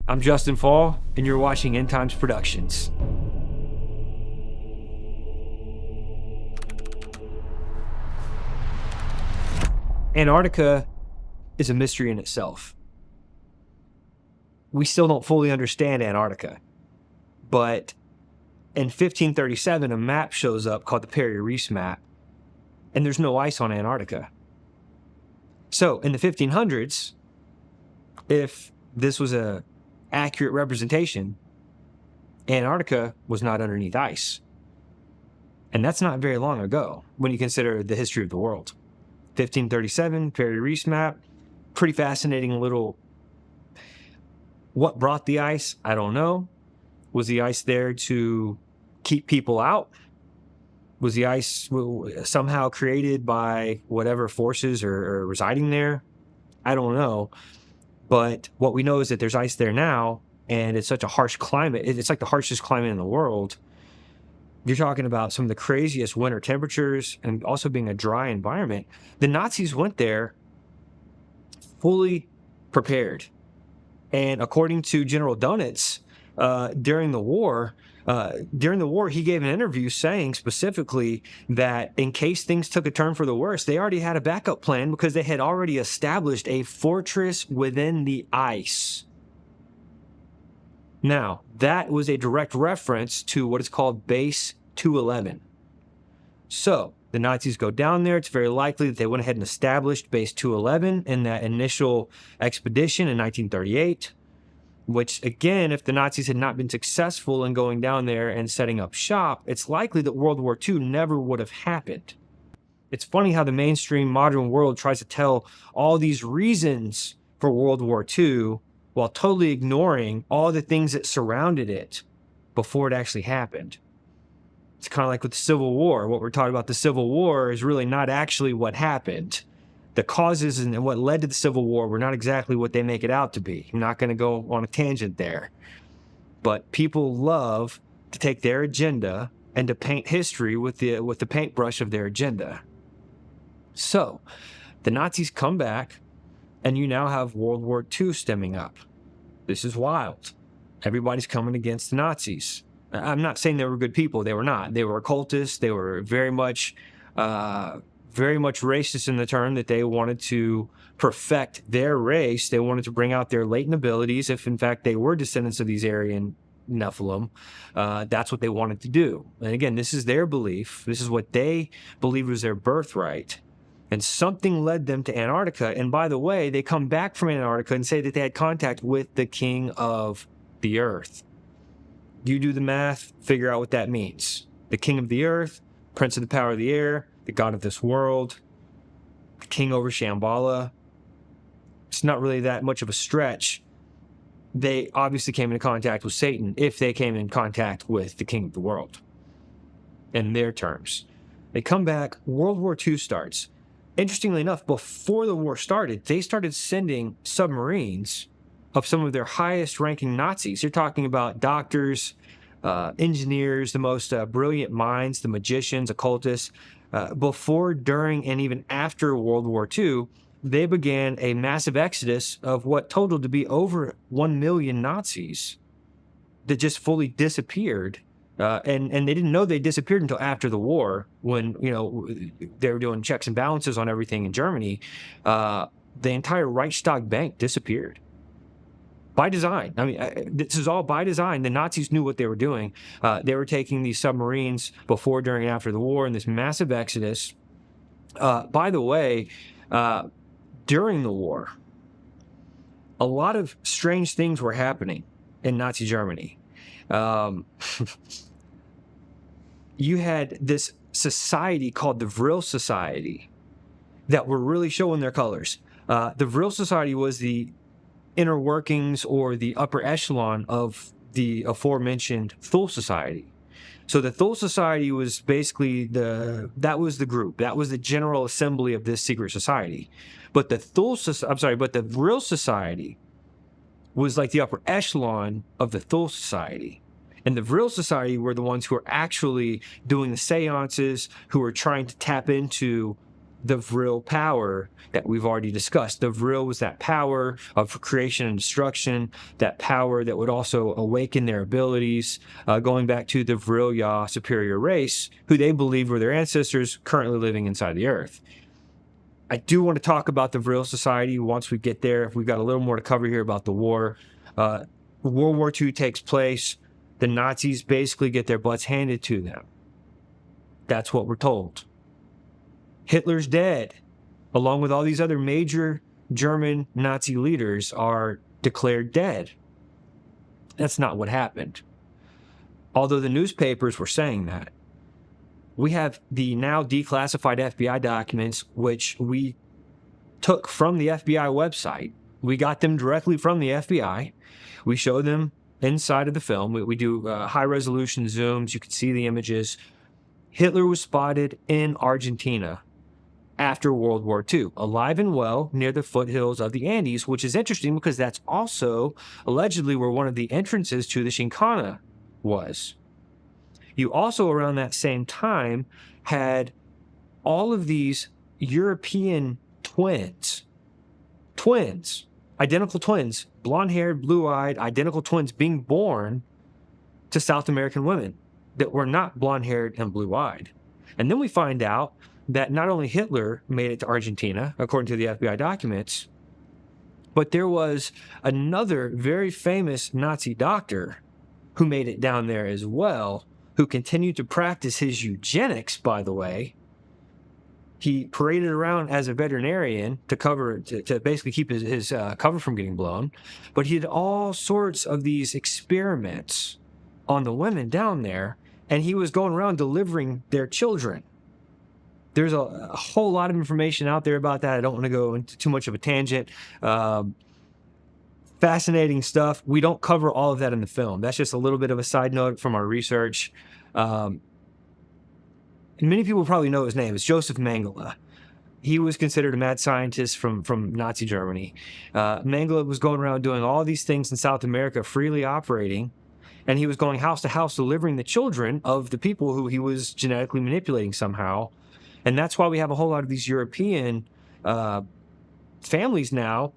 I'm Justin Fall, and you're watching End Times Productions. Antarctica is a mystery in itself. We still don't fully understand Antarctica, but in 1537, a map shows up called the Perry-Reese map, and there's no ice on Antarctica. So in the 1500s, if this was a accurate representation, Antarctica was not underneath ice. And that's not very long ago when you consider the history of the world. 1537, Perry-Reese map, pretty fascinating little... What brought the ice? I don't know. Was the ice there to keep people out? Was the ice somehow created by whatever forces are residing there? I don't know. But what we know is that there's ice there now, and it's such a harsh climate. It's like the harshest climate in the world. You're talking about some of the craziest winter temperatures and also being a dry environment. The Nazis went there fully prepared. And according to General Dönitz, during the war, he gave an interview saying specifically that in case things took a turn for the worse, they already had a backup plan because they had already established a fortress within the ice. Now, that was a direct reference to what is called Base 211. So, the Nazis go down there. It's very likely that they went ahead and established Base 211 in that initial expedition in 1938. Which, again, if the Nazis had not been successful in going down there and setting up shop, it's likely that World War II never would have happened. It's funny how the mainstream modern world tries to tell all these reasons for World War II while totally ignoring all the things that surrounded it before it actually happened. It's kind of like with the Civil War. What we're talking about the Civil War is really not actually what happened. The causes and what led to the Civil War were not exactly what they make it out to be. I'm not going to go on a tangent there. But people love to take their agenda and to paint history with the paintbrush of their agenda. So, the Nazis come back, and you now have World War II stemming up. This is wild. Everybody's coming against the Nazis. I'm not saying they were good people. They were not. They were occultists. They were very much racist in the term that they wanted to perfect their race. They wanted to bring out their latent abilities. If in fact they were descendants of these Aryan Nephilim, that's what they wanted to do. And again, this is their belief. This is what they believed was their birthright. And something led them to Antarctica. And by the way, they come back from Antarctica and say that they had contact with the king of the earth. You do the math, figure out what that means. The king of the earth, prince of the power of the air, the god of this world, the king over Shambhala. It's not really that much of a stretch. They obviously came into contact with Satan if they came in contact with the king of the world. In their terms. They come back, World War II starts. Interestingly enough, before the war started, they started sending submarines of some of their highest ranking Nazis. You're talking about doctors, engineers, the most brilliant minds, the magicians, occultists. Before, during, and even after World War II, they began a massive exodus of what totaled to be over 1 million Nazis that just fully disappeared. And they didn't know they disappeared until after the war, when they were doing checks and balances on everything in Germany. The entire Reichstag Bank disappeared. By design. I mean, this is all by design. The Nazis knew what they were doing. They were taking these submarines before, during, and after the war in this massive exodus. By the way, during the war, a lot of strange things were happening in Nazi Germany. You had this society called the Vril Society that were really showing their colors. The Vril Society was the inner workings or the upper echelon of the aforementioned Thule Society. So the Thule Society was basically that was the group, that was the general assembly of this secret society. But the the Vril Society was like the upper echelon of the Thule Society. And the Vril Society were the ones who were actually doing the seances, who were trying to tap into the vril power that we've already discussed. The vril was that power of creation and destruction, that power that would also awaken their abilities, going back to the vril Ya superior race, who they believed were their ancestors currently living inside the earth. I do want to talk about the Vril Society once we get there. We've got a little more to cover here about the war. World War II takes place. The Nazis basically get their butts handed to them. That's what we're told. Hitler's dead, along with all these other major German Nazi leaders are declared dead. That's not what happened. Although the newspapers were saying that. We have the now declassified FBI documents, which we took from the FBI website. We got them directly from the FBI. We show them inside of the film. We do high-resolution zooms. You can see the images. Hitler was spotted in Argentina after World War II, alive and well near the foothills of the Andes, which is interesting because that's also allegedly where one of the entrances to the Chincana was. You also, around that same time, had all of these European twins, identical twins, blonde-haired, blue-eyed, identical twins being born to South American women that were not blonde-haired and blue-eyed. And then we find out that not only Hitler made it to Argentina, according to the FBI documents, but there was another very famous Nazi doctor who made it down there as well, who continued to practice his eugenics, by the way. He paraded around as a veterinarian to basically keep his cover from getting blown. But he did all sorts of these experiments on the women down there, and he was going around delivering their children. There's a whole lot of information out there about that. I don't want to go into too much of a tangent. Fascinating stuff. We don't cover all of that in the film. That's just a little bit of a side note from our research. And many people probably know his name. It's Joseph Mengele. He was considered a mad scientist from Nazi Germany. Mengele was going around doing all these things in South America, freely operating, and he was going house to house delivering the children of the people who he was genetically manipulating somehow. And that's why we have a whole lot of these European families now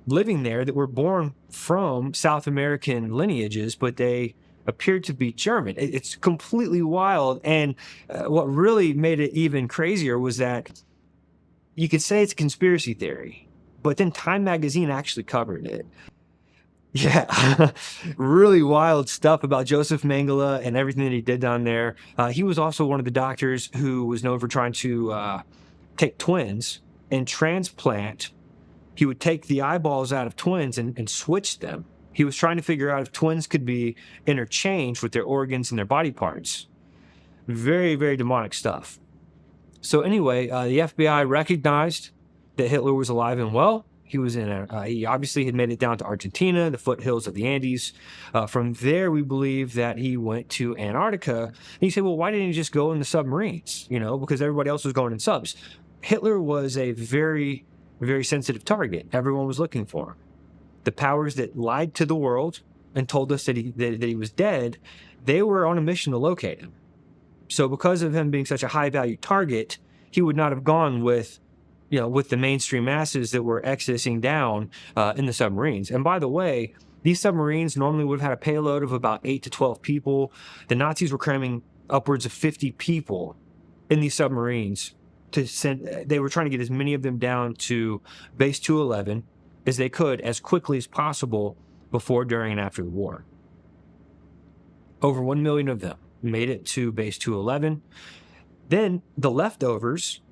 living there that were born from South American lineages, but they appeared to be German. It's completely wild. And what really made it even crazier was that you could say it's a conspiracy theory, but then Time magazine actually covered it. Yeah, really wild stuff about Joseph Mengele and everything that he did down there. He was also one of the doctors who was known for trying to take twins and transplant. He would take the eyeballs out of twins and switch them. He was trying to figure out if twins could be interchanged with their organs and their body parts. Very, very demonic stuff. So anyway, the FBI recognized that Hitler was alive and well. He obviously had made it down to Argentina, the foothills of the Andes. From there, we believe that he went to Antarctica. And you say, well, why didn't he just go in the submarines? Because everybody else was going in subs. Hitler was a very, very sensitive target. Everyone was looking for him. The powers that lied to the world and told us that he was dead, they were on a mission to locate him. So because of him being such a high-value target, he would not have gone with the mainstream masses that were accessing down in the submarines. And by the way, these submarines normally would have had a payload of about 8 to 12 people. The Nazis were cramming upwards of 50 people in these submarines to send. They were trying to get as many of them down to Base 211 as they could as quickly as possible before, during, and after the war. Over 1 million of them made it to Base 211. Then the leftovers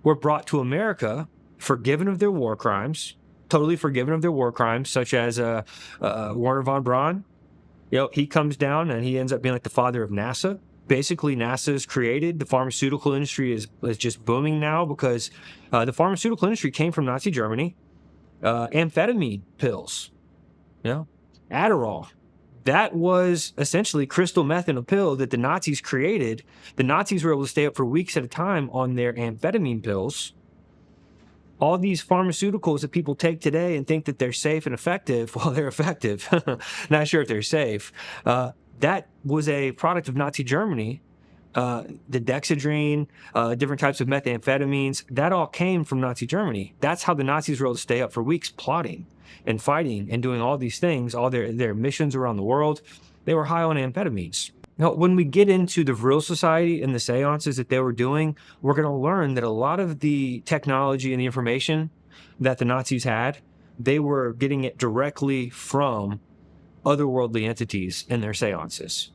were brought to America, forgiven of their war crimes, totally forgiven of their war crimes, such as Wernher von Braun. He comes down and he ends up being like the father of NASA. Basically, NASA is created. The pharmaceutical industry is just booming now because the pharmaceutical industry came from Nazi Germany. Amphetamine pills, Adderall. That was essentially crystal meth in a pill that the Nazis created. The Nazis were able to stay up for weeks at a time on their amphetamine pills. All these pharmaceuticals that people take today and think that they're safe and effective, well, they're effective. Not sure if they're safe. That was a product of Nazi Germany the dexedrine, different types of methamphetamines, that all came from Nazi Germany. That's how the Nazis were able to stay up for weeks plotting and fighting and doing all these things, all their missions around the world. They were high on amphetamines. Now, when we get into the Vril Society and the seances that they were doing, we're going to learn that a lot of the technology and the information that the Nazis had, they were getting it directly from otherworldly entities in their seances.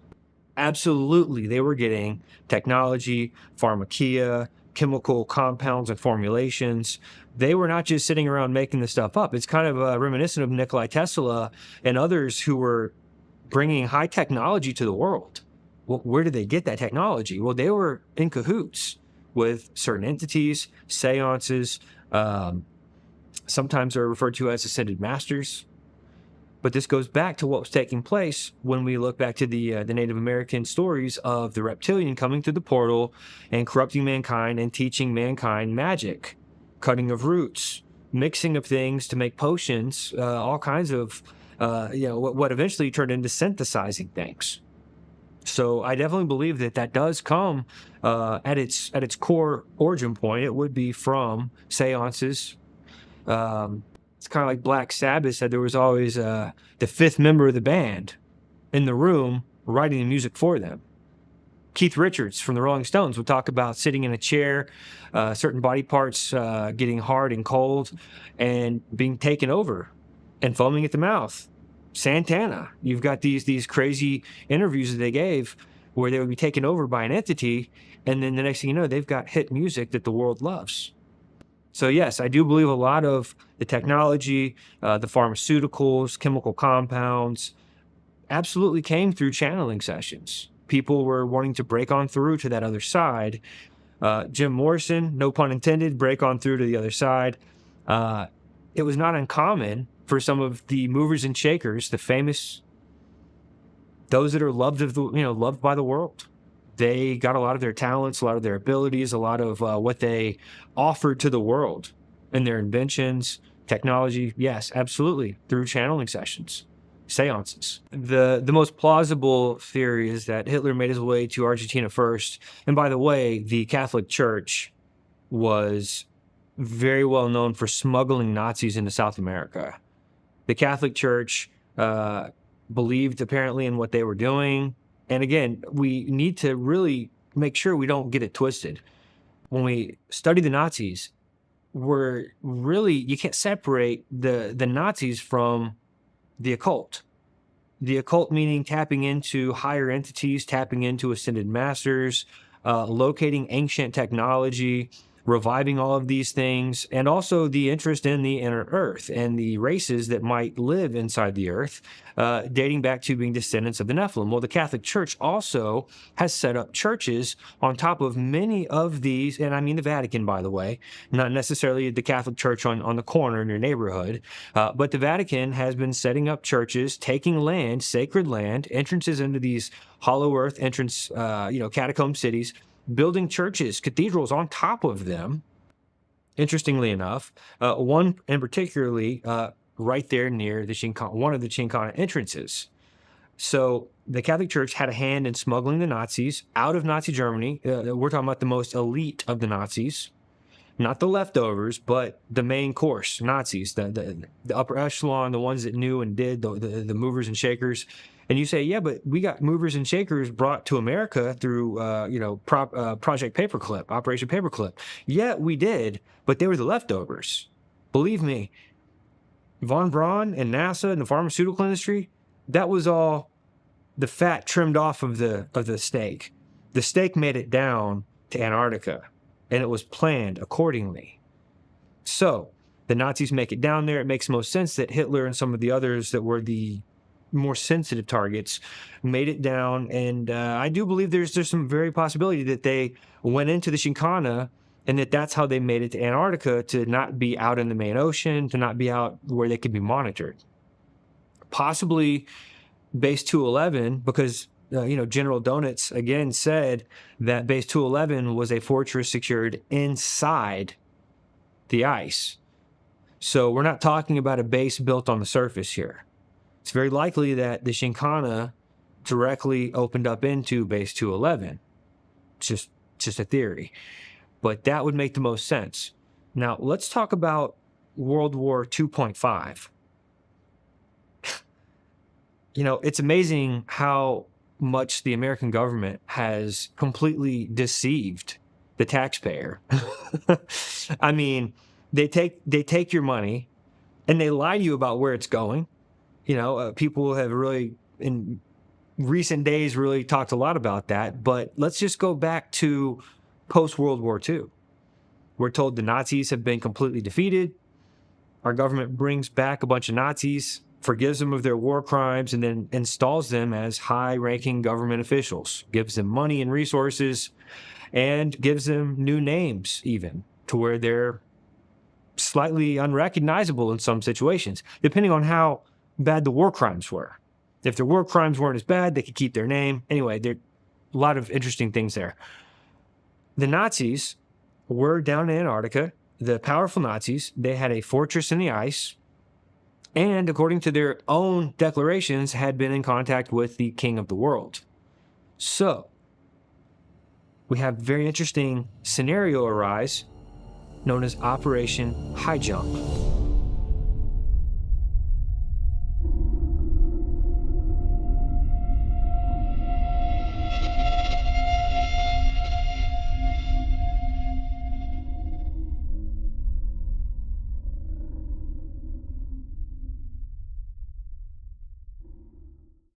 Absolutely, they were getting technology, pharmakia, chemical compounds and formulations. They were not just sitting around making this stuff up. It's kind of reminiscent of Nikola Tesla and others who were bringing high technology to the world. Well, where did they get that technology? Well, they were in cahoots with certain entities, seances. Sometimes they're referred to as ascended masters. But this goes back to what was taking place when we look back to the Native American stories of the reptilian coming through the portal and corrupting mankind and teaching mankind magic, cutting of roots, mixing of things to make potions, all kinds of, what eventually turned into synthesizing things. So I definitely believe that does come at its core origin point. It would be from seances. It's kind of like Black Sabbath said there was always the fifth member of the band in the room writing the music for them. Keith Richards from the Rolling Stones would talk about sitting in a chair, certain body parts getting hard and cold and being taken over and foaming at the mouth. Santana, you've got these crazy interviews that they gave where they would be taken over by an entity, and then the next thing you know, they've got hit music that the world loves. So yes, I do believe a lot of the technology, the pharmaceuticals, chemical compounds, absolutely came through channeling sessions. People were wanting to break on through to that other side. Jim Morrison, no pun intended, break on through to the other side. It was not uncommon for some of the movers and shakers, the famous, those that are loved by the world. They got a lot of their talents, a lot of their abilities, a lot of what they offered to the world and their inventions, technology. Yes, absolutely, through channeling sessions, seances. The most plausible theory is that Hitler made his way to Argentina first. And by the way, the Catholic Church was very well known for smuggling Nazis into South America. The Catholic Church believed apparently in what they were doing. And again, we need to really make sure we don't get it twisted. When we study the Nazis, you can't separate the Nazis from the occult. The occult meaning tapping into higher entities, tapping into ascended masters, locating ancient technology, reviving all of these things, and also the interest in the inner earth and the races that might live inside the earth, dating back to being descendants of the Nephilim. Well, the Catholic Church also has set up churches on top of many of these, and I mean the Vatican, by the way, not necessarily the Catholic Church on the corner in your neighborhood, but the Vatican has been setting up churches, taking land, sacred land, entrances into these hollow earth entrance, catacomb cities, building churches, cathedrals on top of them. Interestingly enough, one in particularly right there near one of the Chincana entrances. So the Catholic Church had a hand in smuggling the Nazis out of Nazi Germany. We're talking about the most elite of the Nazis, not the leftovers, but the main course Nazis, the upper echelon, the ones that knew and did, the movers and shakers. And you say, yeah, but we got movers and shakers brought to America through, Project Paperclip, Operation Paperclip. Yeah, we did, but they were the leftovers. Believe me, Von Braun and NASA and the pharmaceutical industry, that was all the fat trimmed off of the steak. The steak made it down to Antarctica, and it was planned accordingly. So the Nazis make it down there. It makes most sense that Hitler and some of the others that were the more sensitive targets made it down, and I do believe there's some very possibility that they went into the Chincana and that's how they made it to Antarctica, to not be out in the main ocean, to not be out where they could be monitored. Possibly Base 211, because General Donuts again said that Base 211 was a fortress secured inside the ice. So we're not talking about a base built on the surface here. It's very likely that the Chincana directly opened up into Base 211. It's just a theory, but that would make the most sense. Now, let's talk about World War 2.5. It's amazing how much the American government has completely deceived the taxpayer. I mean, they take your money and they lie to you about where it's going. People have really, in recent days, really talked a lot about that. But let's just go back to post-World War II. We're told the Nazis have been completely defeated. Our government brings back a bunch of Nazis, forgives them of their war crimes, and then installs them as high-ranking government officials, gives them money and resources, and gives them new names even, to where they're slightly unrecognizable in some situations, depending on how bad the war crimes were. If their war crimes weren't as bad, they could keep their name. Anyway, there are a lot of interesting things there. The Nazis were down in Antarctica. The powerful Nazis, they had a fortress in the ice, and according to their own declarations, had been in contact with the king of the world. So, we have a very interesting scenario arise known as Operation High Jump.